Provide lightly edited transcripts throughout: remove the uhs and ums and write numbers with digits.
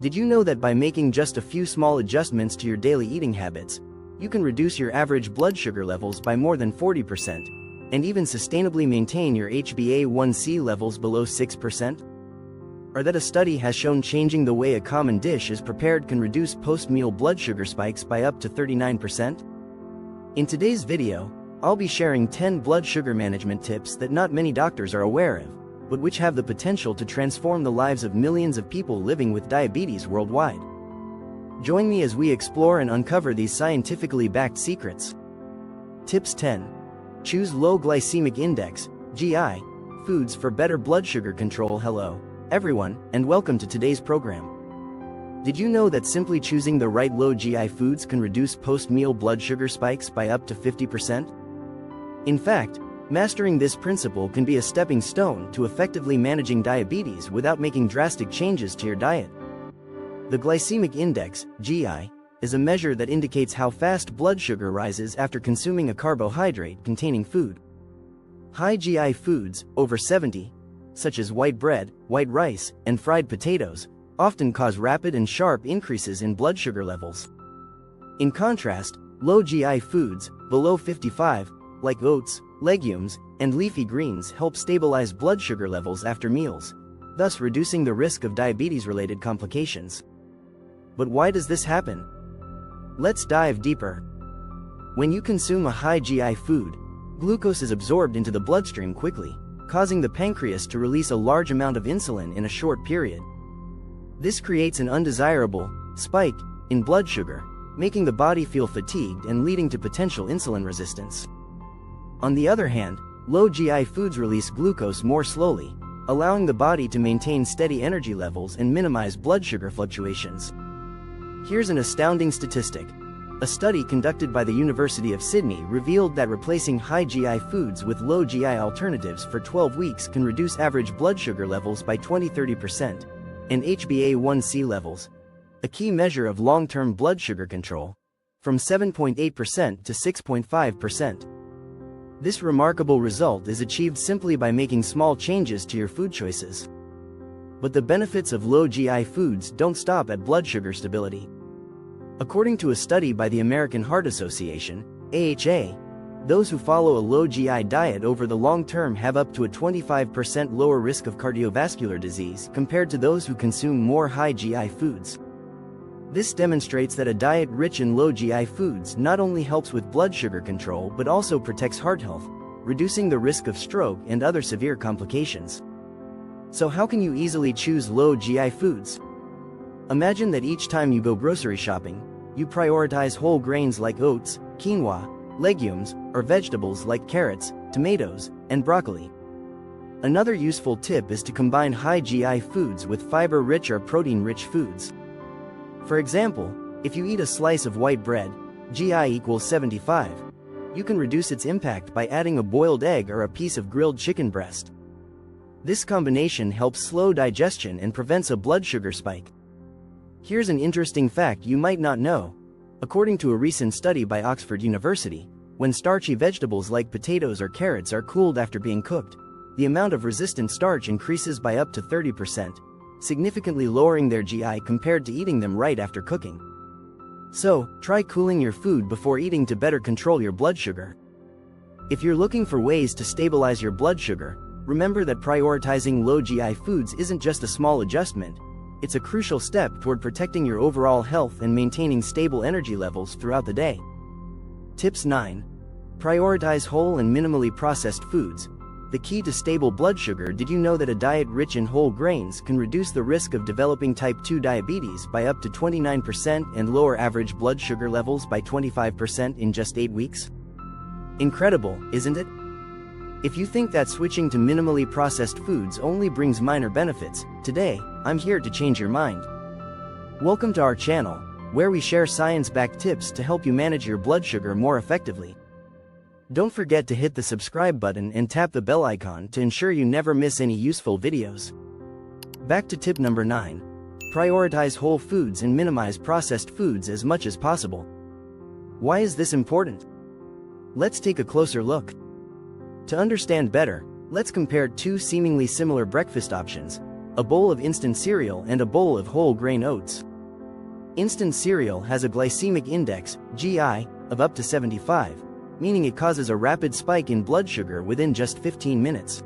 Did you know that by making just a few small adjustments to your daily eating habits, you can reduce your average blood sugar levels by more than 40%, and even sustainably maintain your HbA1c levels below 6%? Or that a study has shown changing the way a common dish is prepared can reduce post-meal blood sugar spikes by up to 39%? In today's video, I'll be sharing 10 blood sugar management tips that not many doctors are aware of, but which have the potential to transform the lives of millions of people living with diabetes worldwide. Join me as we explore and uncover these scientifically backed secrets. Tips 10. Choose low glycemic index, GI, foods for better blood sugar control. Hello, everyone, and welcome to today's program. Did you know that simply choosing the right low GI foods can reduce post-meal blood sugar spikes by up to 50%? In fact, mastering this principle can be a stepping stone to effectively managing diabetes without making drastic changes to your diet. The glycemic index, GI, is a measure that indicates how fast blood sugar rises after consuming a carbohydrate-containing food. High GI foods, over 70, such as white bread, white rice, and fried potatoes, often cause rapid and sharp increases in blood sugar levels. In contrast, low GI foods, below 55, like oats, legumes, and leafy greens help stabilize blood sugar levels after meals, thus reducing the risk of diabetes-related complications. But why does this happen? Let's dive deeper. When you consume a high GI food, glucose is absorbed into the bloodstream quickly, causing the pancreas to release a large amount of insulin in a short period. This creates an undesirable spike in blood sugar, making the body feel fatigued and leading to potential insulin resistance. On the other hand, low GI foods release glucose more slowly, allowing the body to maintain steady energy levels and minimize blood sugar fluctuations. Here's an astounding statistic. A study conducted by the University of Sydney revealed that replacing high GI foods with low GI alternatives for 12 weeks can reduce average blood sugar levels by 20–30%, and HbA1c levels, a key measure of long-term blood sugar control, from 7.8% to 6.5%. This remarkable result is achieved simply by making small changes to your food choices. But the benefits of low GI foods don't stop at blood sugar stability. According to a study by the American Heart Association, AHA, those who follow a low GI diet over the long term have up to a 25% lower risk of cardiovascular disease compared to those who consume more high GI foods. This demonstrates that a diet rich in low GI foods not only helps with blood sugar control but also protects heart health, reducing the risk of stroke and other severe complications. So how can you easily choose low GI foods? Imagine that each time you go grocery shopping, you prioritize whole grains like oats, quinoa, legumes, or vegetables like carrots, tomatoes, and broccoli. Another useful tip is to combine high GI foods with fiber-rich or protein-rich foods. For example, if you eat a slice of white bread, GI equals 75, you can reduce its impact by adding a boiled egg or a piece of grilled chicken breast. This combination helps slow digestion and prevents a blood sugar spike. Here's an interesting fact you might not know. According to a recent study by Oxford University, when starchy vegetables like potatoes or carrots are cooled after being cooked, the amount of resistant starch increases by up to 30%. Significantly lowering their GI compared to eating them right after cooking. So, try cooling your food before eating to better control your blood sugar. If you're looking for ways to stabilize your blood sugar, remember that prioritizing low GI foods isn't just a small adjustment, it's a crucial step toward protecting your overall health and maintaining stable energy levels throughout the day. Tips 9. Prioritize whole and minimally processed foods. The key to stable blood sugar. Did you know that a diet rich in whole grains can reduce the risk of developing type 2 diabetes by up to 29% and lower average blood sugar levels by 25% in just 8 weeks? Incredible, isn't it? If you think that switching to minimally processed foods only brings minor benefits, today, I'm here to change your mind. Welcome to our channel, where we share science-backed tips to help you manage your blood sugar more effectively. Don't forget to hit the subscribe button and tap the bell icon to ensure you never miss any useful videos. Back to tip number 9. Prioritize whole foods and minimize processed foods as much as possible. Why is this important? Let's take a closer look. To understand better, let's compare two seemingly similar breakfast options, a bowl of instant cereal and a bowl of whole grain oats. Instant cereal has a glycemic index, GI, of up to 75, meaning it causes a rapid spike in blood sugar within just 15 minutes.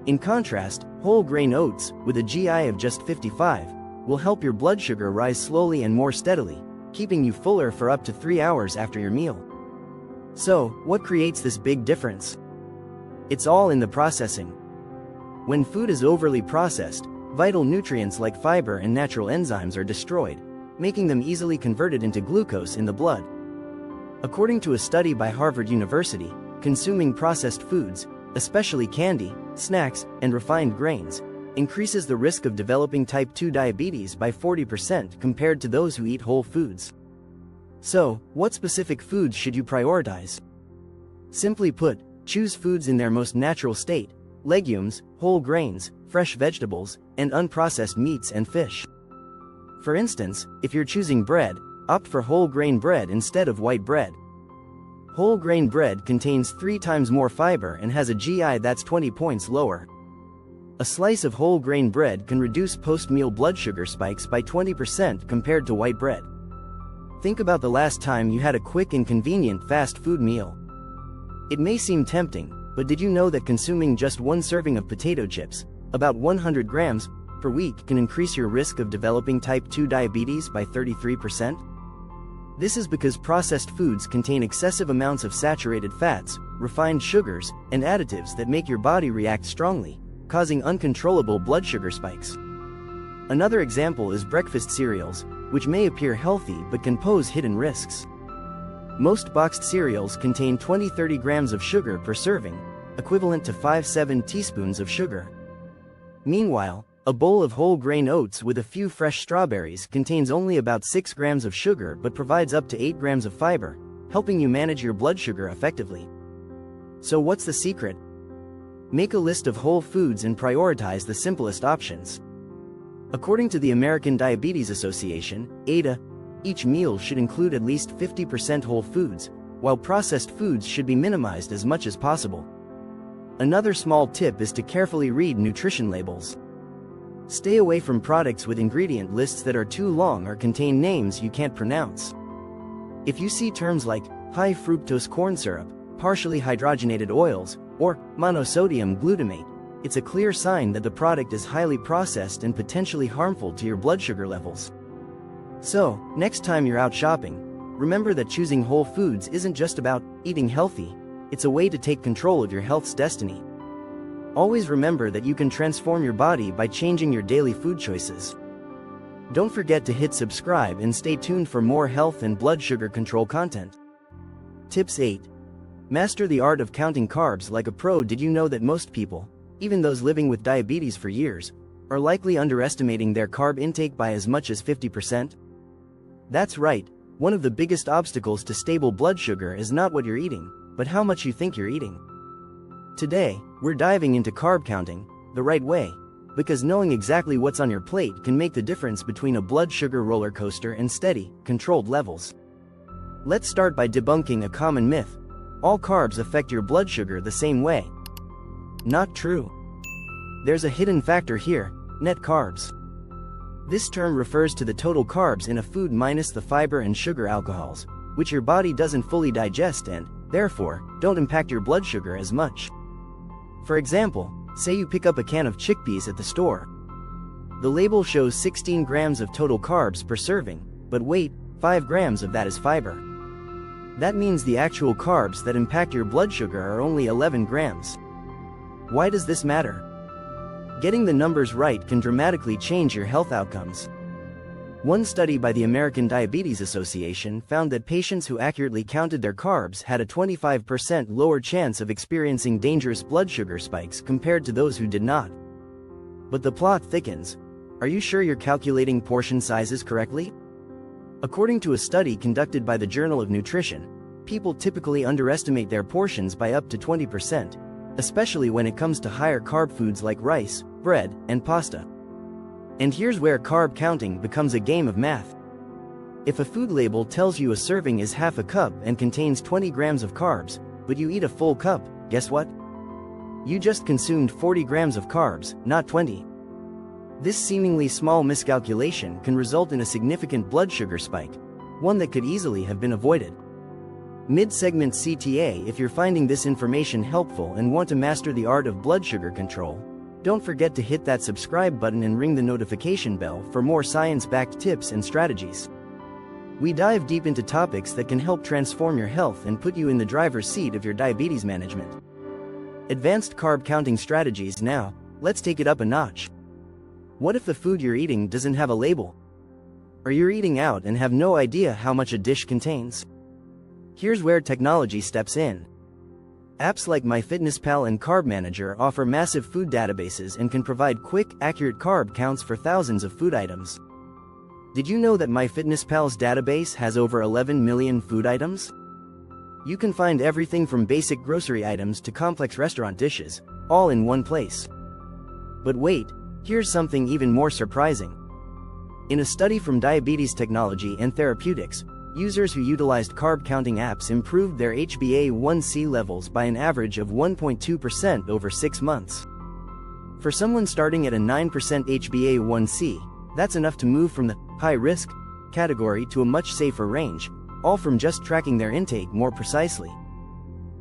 In contrast, whole grain oats, with a GI of just 55, will help your blood sugar rise slowly and more steadily, keeping you fuller for up to 3 hours after your meal. So, what creates this big difference? It's all in the processing. When food is overly processed, vital nutrients like fiber and natural enzymes are destroyed, making them easily converted into glucose in the blood. According to a study by Harvard University, consuming processed foods, especially candy, snacks, and refined grains, increases the risk of developing type 2 diabetes by 40% compared to those who eat whole foods. So, what specific foods should you prioritize? Simply put, choose foods in their most natural state: legumes, whole grains, fresh vegetables, and unprocessed meats and fish. For instance, if you're choosing bread, opt for whole grain bread instead of white bread. Whole grain bread contains 3 times more fiber and has a GI that's 20 points lower. A slice of whole grain bread can reduce post-meal blood sugar spikes by 20% compared to white bread. Think about the last time you had a quick and convenient fast food meal. It may seem tempting, but did you know that consuming just 1 serving of potato chips, about 100 grams, per week can increase your risk of developing type 2 diabetes by 33%? This is because processed foods contain excessive amounts of saturated fats, refined sugars, and additives that make your body react strongly, causing uncontrollable blood sugar spikes. Another example is breakfast cereals, which may appear healthy but can pose hidden risks. Most boxed cereals contain 20-30 grams of sugar per serving, equivalent to 5-7 teaspoons of sugar. Meanwhile, a bowl of whole grain oats with a few fresh strawberries contains only about 6 grams of sugar but provides up to 8 grams of fiber, helping you manage your blood sugar effectively. So what's the secret? Make a list of whole foods and prioritize the simplest options. According to the American Diabetes Association, ADA, each meal should include at least 50% whole foods, while processed foods should be minimized as much as possible. Another small tip is to carefully read nutrition labels. Stay away from products with ingredient lists that are too long or contain names you can't pronounce. If you see terms like high fructose corn syrup, partially hydrogenated oils, or monosodium glutamate, it's a clear sign that the product is highly processed and potentially harmful to your blood sugar levels. So, next time you're out shopping, remember that choosing whole foods isn't just about eating healthy, it's a way to take control of your health's destiny. Always remember that you can transform your body by changing your daily food choices. Don't forget to hit subscribe and stay tuned for more health and blood sugar control content. Tips 8. Master the art of counting carbs like a pro. Did you know that most people, even those living with diabetes for years, are likely underestimating their carb intake by as much as 50%? That's right, one of the biggest obstacles to stable blood sugar is not what you're eating, but how much you think you're eating. Today, we're diving into carb counting, the right way, because knowing exactly what's on your plate can make the difference between a blood sugar roller coaster and steady, controlled levels. Let's start by debunking a common myth: all carbs affect your blood sugar the same way. Not true. There's a hidden factor here: net carbs. This term refers to the total carbs in a food minus the fiber and sugar alcohols, which your body doesn't fully digest and, therefore, don't impact your blood sugar as much. For example, say you pick up a can of chickpeas at the store. The label shows 16 grams of total carbs per serving, but wait, 5 grams of that is fiber. That means the actual carbs that impact your blood sugar are only 11 grams. Why does this matter? Getting the numbers right can dramatically change your health outcomes. One study by the American Diabetes Association found that patients who accurately counted their carbs had a 25% lower chance of experiencing dangerous blood sugar spikes compared to those who did not. But the plot thickens. Are you sure you're calculating portion sizes correctly? According to a study conducted by the Journal of Nutrition, people typically underestimate their portions by up to 20%, especially when it comes to higher carb foods like rice, bread, and pasta. And here's where carb counting becomes a game of math. If a food label tells you a serving is half a cup and contains 20 grams of carbs, but you eat a full cup, guess what? You just consumed 40 grams of carbs, not 20. This seemingly small miscalculation can result in a significant blood sugar spike, one that could easily have been avoided. Mid-segment CTA. If you're finding this information helpful and want to master the art of blood sugar control, don't forget to hit that subscribe button and ring the notification bell for more science-backed tips and strategies. We dive deep into topics that can help transform your health and put you in the driver's seat of your diabetes management. Advanced carb counting strategies. Now, let's take it up a notch. What if the food you're eating doesn't have a label? Or you're eating out and have no idea how much a dish contains? Here's where technology steps in. Apps like MyFitnessPal and Carb Manager offer massive food databases and can provide quick, accurate carb counts for thousands of food items. Did you know that MyFitnessPal's database has over 11 million food items? You can find everything from basic grocery items to complex restaurant dishes, all in one place. But wait, here's something even more surprising. In a study from Diabetes Technology and Therapeutics, users who utilized carb counting apps improved their HbA1c levels by an average of 1.2% over 6 months. For someone starting at a 9% HbA1c, that's enough to move from the high-risk category to a much safer range, all from just tracking their intake more precisely.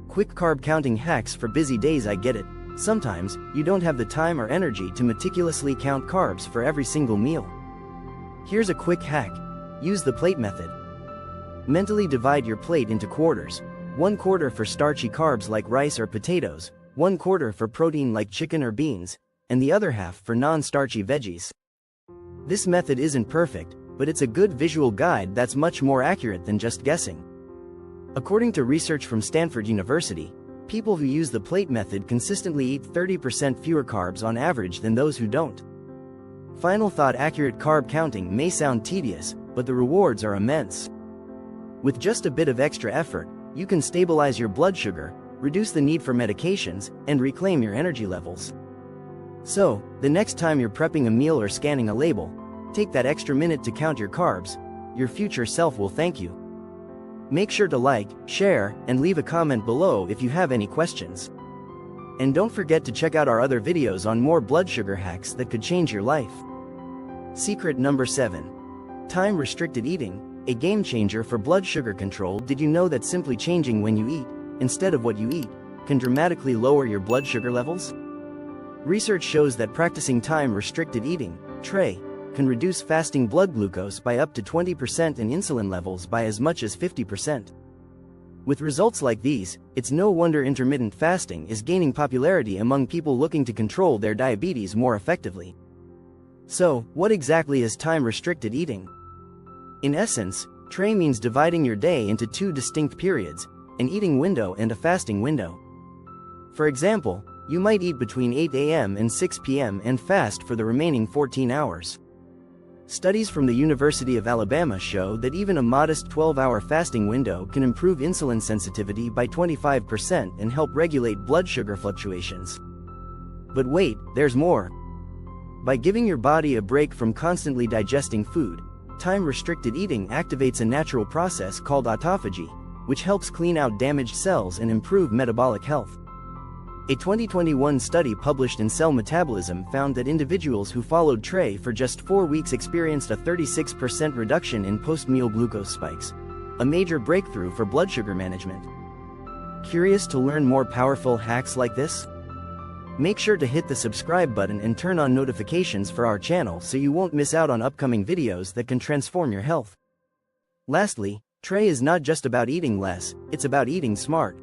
Quick carb counting hacks for busy days. I get it. Sometimes, you don't have the time or energy to meticulously count carbs for every single meal. Here's a quick hack. Use the plate method. Mentally divide your plate into quarters. 1/4 for starchy carbs like rice or potatoes, 1/4 for protein like chicken or beans, and the other half for non-starchy veggies. This method isn't perfect, but it's a good visual guide that's much more accurate than just guessing. According to research from Stanford University, people who use the plate method consistently eat 30% fewer carbs on average than those who don't. Final thought: accurate carb counting may sound tedious, but the rewards are immense. With just a bit of extra effort, you can stabilize your blood sugar, reduce the need for medications, and reclaim your energy levels. So, the next time you're prepping a meal or scanning a label, take that extra minute to count your carbs. Your future self will thank you. Make sure to like, share, and leave a comment below if you have any questions. And don't forget to check out our other videos on more blood sugar hacks that could change your life. Secret number 7. Time-restricted eating, a game changer for blood sugar control. Did you know that simply changing when you eat, instead of what you eat, can dramatically lower your blood sugar levels? Research shows that practicing time-restricted eating, TRE, can reduce fasting blood glucose by up to 20% and insulin levels by as much as 50%. With results like these, it's no wonder intermittent fasting is gaining popularity among people looking to control their diabetes more effectively. So, what exactly is time-restricted eating? In essence, TRE means dividing your day into 2 distinct periods, an eating window and a fasting window. For example, you might eat between 8 a.m. and 6 p.m. and fast for the remaining 14 hours. Studies from the University of Alabama show that even a modest 12-hour fasting window can improve insulin sensitivity by 25% and help regulate blood sugar fluctuations. But wait, there's more. By giving your body a break from constantly digesting food, time-restricted eating activates a natural process called autophagy, which helps clean out damaged cells and improve metabolic health. A 2021 study published in Cell Metabolism found that individuals who followed TRE for just 4 weeks experienced a 36% reduction in post-meal glucose spikes, a major breakthrough for blood sugar management. Curious to learn more powerful hacks like this? Make sure to hit the subscribe button and turn on notifications for our channel so you won't miss out on upcoming videos that can transform your health. Lastly, TRE is not just about eating less, it's about eating smart.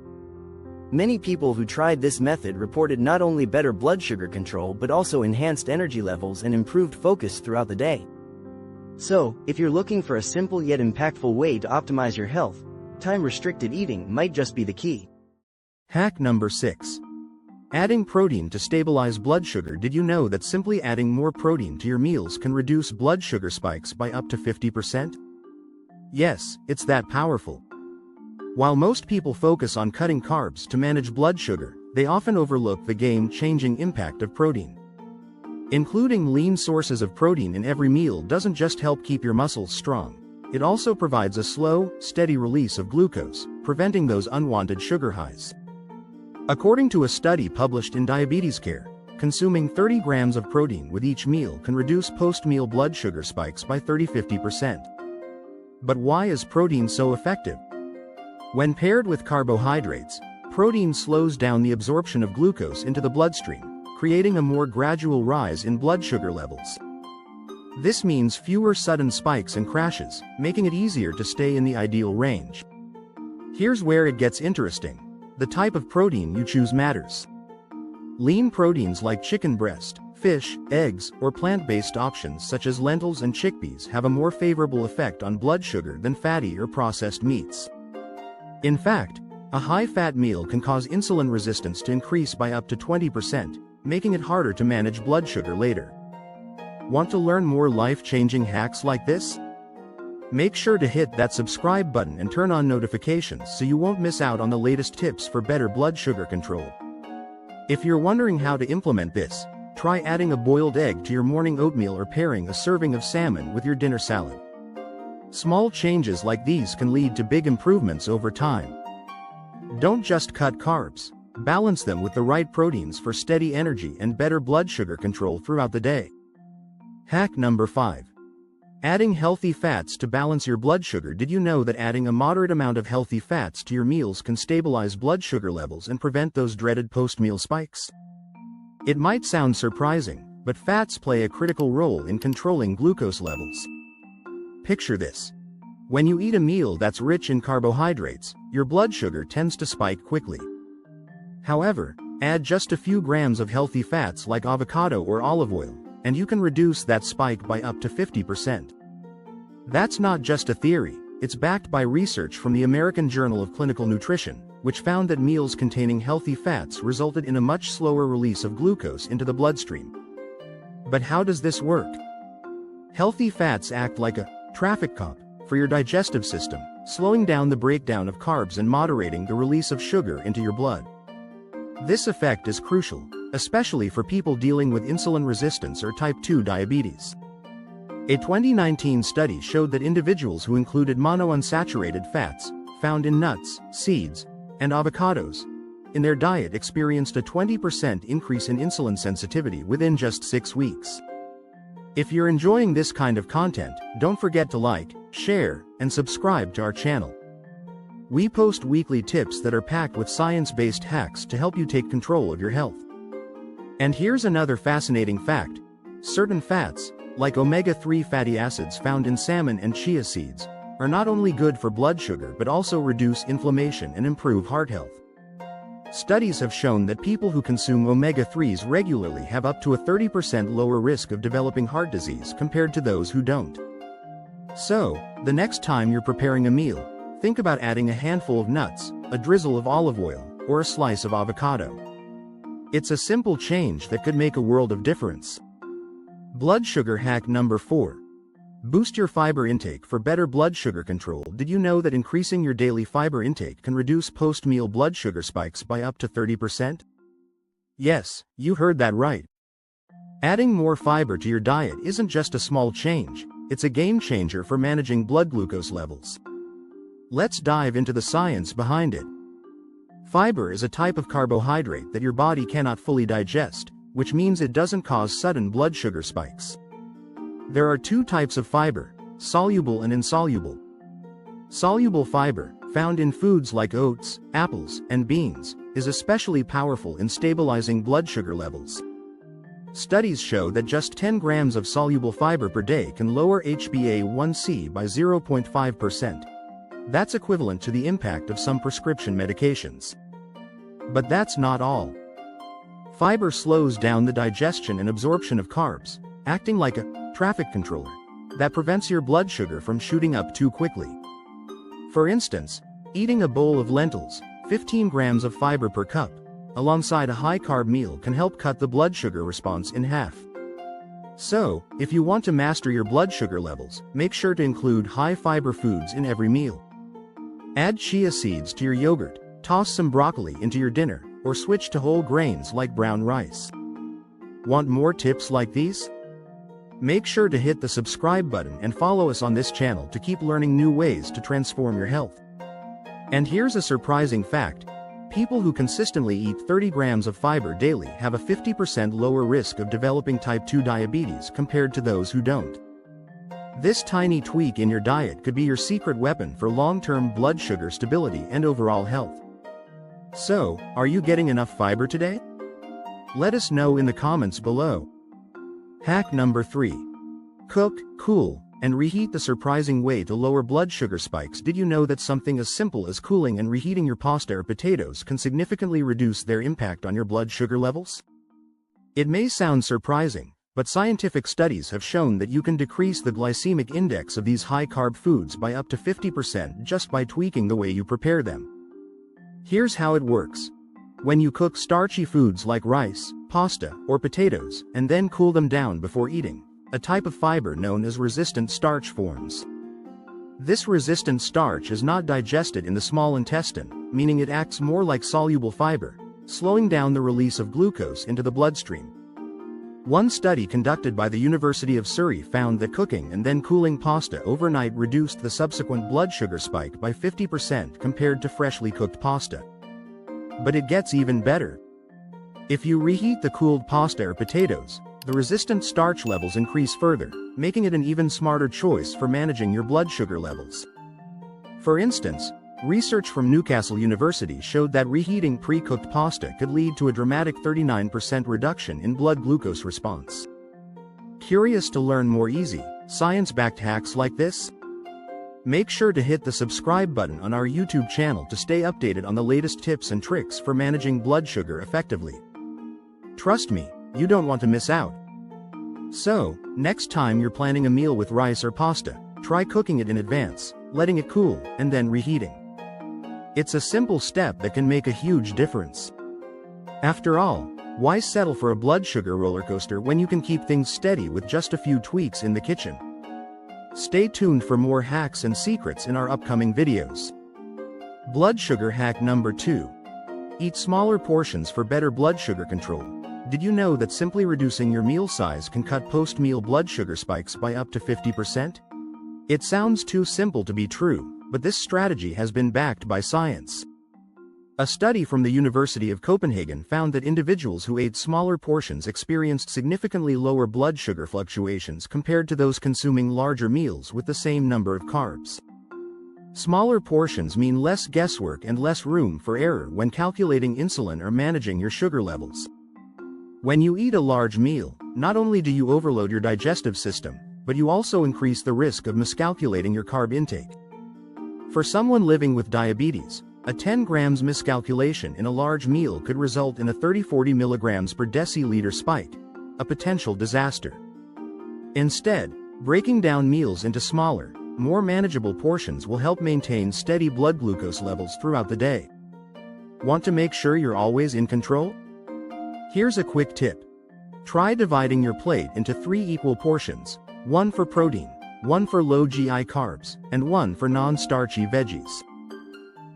Many people who tried this method reported not only better blood sugar control but also enhanced energy levels and improved focus throughout the day. So, if you're looking for a simple yet impactful way to optimize your health, time-restricted eating might just be the key. Hack number 6. Adding protein to stabilize blood sugar. Did you know that simply adding more protein to your meals can reduce blood sugar spikes by up to 50%? Yes, it's that powerful. While most people focus on cutting carbs to manage blood sugar, they often overlook the game-changing impact of protein. Including lean sources of protein in every meal doesn't just help keep your muscles strong, it also provides a slow, steady release of glucose, preventing those unwanted sugar highs. According to a study published in Diabetes Care, Consuming 30 grams of protein with each meal can reduce post-meal blood sugar spikes by 30–50%. But why is protein so effective? When paired with carbohydrates, protein slows down the absorption of glucose into the bloodstream, creating a more gradual rise in blood sugar levels. This means fewer sudden spikes and crashes, making it easier to stay in the ideal range. Here's where it gets interesting. The type of protein you choose matters. Lean proteins like chicken breast, fish, eggs, or plant-based options such as lentils and chickpeas have a more favorable effect on blood sugar than fatty or processed meats. In fact, a high-fat meal can cause insulin resistance to increase by up to 20%, making it harder to manage blood sugar later. Want to learn more life-changing hacks like this? Make sure to hit that subscribe button and turn on notifications so you won't miss out on the latest tips for better blood sugar control. If you're wondering how to implement this, try adding a boiled egg to your morning oatmeal or pairing a serving of salmon with your dinner salad. Small changes like these can lead to big improvements over time. Don't just cut carbs, balance them with the right proteins for steady energy and better blood sugar control throughout the day. Hack number 5. Adding healthy fats to balance your blood sugar. Did you know that adding a moderate amount of healthy fats to your meals can stabilize blood sugar levels and prevent those dreaded post-meal spikes? It might sound surprising, but fats play a critical role in controlling glucose levels. Picture this. When you eat a meal that's rich in carbohydrates, your blood sugar tends to spike quickly. However, add just a few grams of healthy fats like avocado or olive oil, and you can reduce that spike by up to 50%. That's not just a theory, it's backed by research from the American Journal of Clinical Nutrition, which found that meals containing healthy fats resulted in a much slower release of glucose into the bloodstream. But how does this work? Healthy fats act like a traffic cop for your digestive system, slowing down the breakdown of carbs and moderating the release of sugar into your blood. This effect is crucial, especially for people dealing with insulin resistance or type 2 diabetes. A 2019 study showed that individuals who included monounsaturated fats, found in nuts, seeds, and avocados, in their diet experienced a 20% increase in insulin sensitivity within just 6 weeks. If you're enjoying this kind of content, don't forget to like, share, and subscribe to our channel. We post weekly tips that are packed with science-based hacks to help you take control of your health. And here's another fascinating fact. Certain fats, like omega-3 fatty acids found in salmon and chia seeds, are not only good for blood sugar but also reduce inflammation and improve heart health. Studies have shown that people who consume omega-3s regularly have up to a 30% lower risk of developing heart disease compared to those who don't. So, the next time you're preparing a meal, think about adding a handful of nuts, a drizzle of olive oil, or a slice of avocado. It's a simple change that could make a world of difference. Blood sugar hack number 4. Boost your fiber intake for better blood sugar control. Did you know that increasing your daily fiber intake can reduce post-meal blood sugar spikes by up to 30%? Yes, you heard that right. Adding more fiber to your diet isn't just a small change, it's a game changer for managing blood glucose levels. Let's dive into the science behind it. Fiber is a type of carbohydrate that your body cannot fully digest, which means it doesn't cause sudden blood sugar spikes. There are 2 types of fiber, soluble and insoluble. Soluble fiber, found in foods like oats, apples, and beans, is especially powerful in stabilizing blood sugar levels. Studies show that just 10 grams of soluble fiber per day can lower HbA1c by 0.5%. That's equivalent to the impact of some prescription medications. But that's not all. Fiber slows down the digestion and absorption of carbs, acting like a traffic controller that prevents your blood sugar from shooting up too quickly. For instance, eating a bowl of lentils, 15 grams of fiber per cup, alongside a high-carb meal can help cut the blood sugar response in half. So, if you want to master your blood sugar levels, make sure to include high-fiber foods in every meal. Add chia seeds to your yogurt, toss some broccoli into your dinner, or switch to whole grains like brown rice. Want more tips like these? Make sure to hit the subscribe button and follow us on this channel to keep learning new ways to transform your health. And here's a surprising fact. People who consistently eat 30 grams of fiber daily have a 50% lower risk of developing type 2 diabetes compared to those who don't. This tiny tweak in your diet could be your secret weapon for long-term blood sugar stability and overall health. So, are you getting enough fiber today? Let us know in the comments below. Hack number 3. Cook, cool, and reheat the surprising way to lower blood sugar spikes. Did you know that something as simple as cooling and reheating your pasta or potatoes can significantly reduce their impact on your blood sugar levels? It may sound surprising, but scientific studies have shown that you can decrease the glycemic index of these high-carb foods by up to 50% just by tweaking the way you prepare them. Here's how it works. When you cook starchy foods like rice, pasta, or potatoes, and then cool them down before eating, a type of fiber known as resistant starch forms. This resistant starch is not digested in the small intestine, meaning it acts more like soluble fiber, slowing down the release of glucose into the bloodstream. One study conducted by the University of Surrey found that cooking and then cooling pasta overnight reduced the subsequent blood sugar spike by 50% compared to freshly cooked pasta. But it gets even better. If you reheat the cooled pasta or potatoes, the resistant starch levels increase further, making it an even smarter choice for managing your blood sugar levels. For instance, research from Newcastle University showed that reheating pre-cooked pasta could lead to a dramatic 39% reduction in blood glucose response. Curious to learn more easy, science-backed hacks like this? Make sure to hit the subscribe button on our YouTube channel to stay updated on the latest tips and tricks for managing blood sugar effectively. Trust me, you don't want to miss out. So, next time you're planning a meal with rice or pasta, try cooking it in advance, letting it cool, and then reheating. It's a simple step that can make a huge difference. After all, why settle for a blood sugar roller coaster when you can keep things steady with just a few tweaks in the kitchen? Stay tuned for more hacks and secrets in our upcoming videos. Blood sugar hack number 2. Eat smaller portions for better blood sugar control. Did you know that simply reducing your meal size can cut post-meal blood sugar spikes by up to 50%? It sounds too simple to be true, but this strategy has been backed by science. A study from the University of Copenhagen found that individuals who ate smaller portions experienced significantly lower blood sugar fluctuations compared to those consuming larger meals with the same number of carbs. Smaller portions mean less guesswork and less room for error when calculating insulin or managing your sugar levels. When you eat a large meal, not only do you overload your digestive system, but you also increase the risk of miscalculating your carb intake. For someone living with diabetes, a 10 grams miscalculation in a large meal could result in a 30-40 milligrams per deciliter spike, a potential disaster. Instead, breaking down meals into smaller, more manageable portions will help maintain steady blood glucose levels throughout the day. Want to make sure you're always in control? Here's a quick tip. Try dividing your plate into 3 equal portions, one for protein, one for low GI carbs, and one for non-starchy veggies.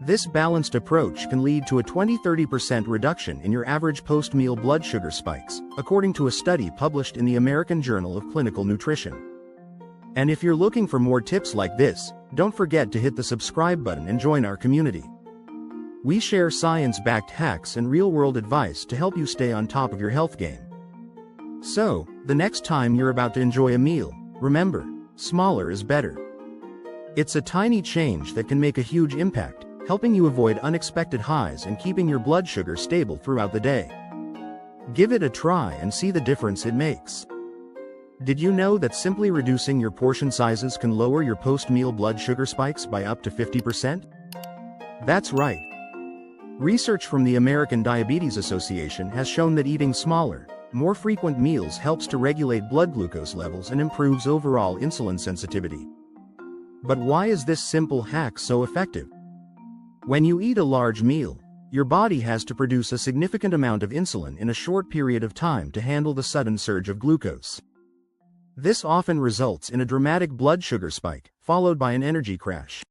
This balanced approach can lead to a 20-30% reduction in your average post-meal blood sugar spikes, according to a study published in the American Journal of Clinical Nutrition. And if you're looking for more tips like this, don't forget to hit the subscribe button and join our community. We share science-backed hacks and real-world advice to help you stay on top of your health game. So, the next time you're about to enjoy a meal, remember, smaller is better. It's a tiny change that can make a huge impact, helping you avoid unexpected highs and keeping your blood sugar stable throughout the day. Give it a try and see the difference it makes. Did you know that simply reducing your portion sizes can lower your post-meal blood sugar spikes by up to 50%? That's right. Research from the American Diabetes Association has shown that eating smaller, more frequent meals helps to regulate blood glucose levels and improves overall insulin sensitivity. But why is this simple hack so effective? When you eat a large meal, your body has to produce a significant amount of insulin in a short period of time to handle the sudden surge of glucose. This often results in a dramatic blood sugar spike, followed by an energy crash.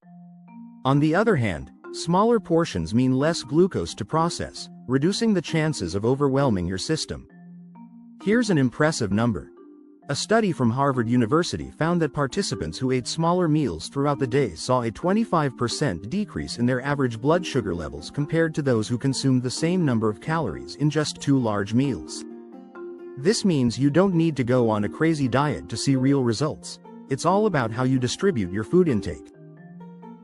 On the other hand, smaller portions mean less glucose to process, reducing the chances of overwhelming your system. Here's an impressive number. A study from Harvard University found that participants who ate smaller meals throughout the day saw a 25% decrease in their average blood sugar levels compared to those who consumed the same number of calories in just 2 large meals. This means you don't need to go on a crazy diet to see real results. It's all about how you distribute your food intake.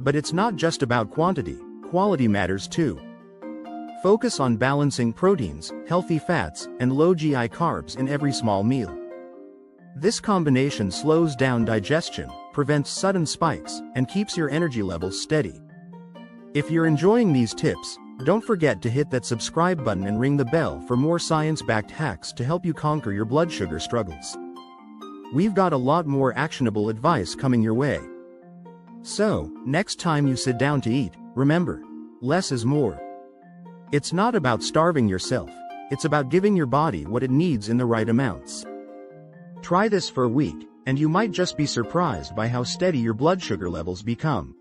But it's not just about quantity, quality matters too. Focus on balancing proteins, healthy fats, and low GI carbs in every small meal. This combination slows down digestion, prevents sudden spikes, and keeps your energy levels steady. If you're enjoying these tips, don't forget to hit that subscribe button and ring the bell for more science-backed hacks to help you conquer your blood sugar struggles. We've got a lot more actionable advice coming your way. So, next time you sit down to eat, remember, less is more. It's not about starving yourself, it's about giving your body what it needs in the right amounts. Try this for a week, and you might just be surprised by how steady your blood sugar levels become.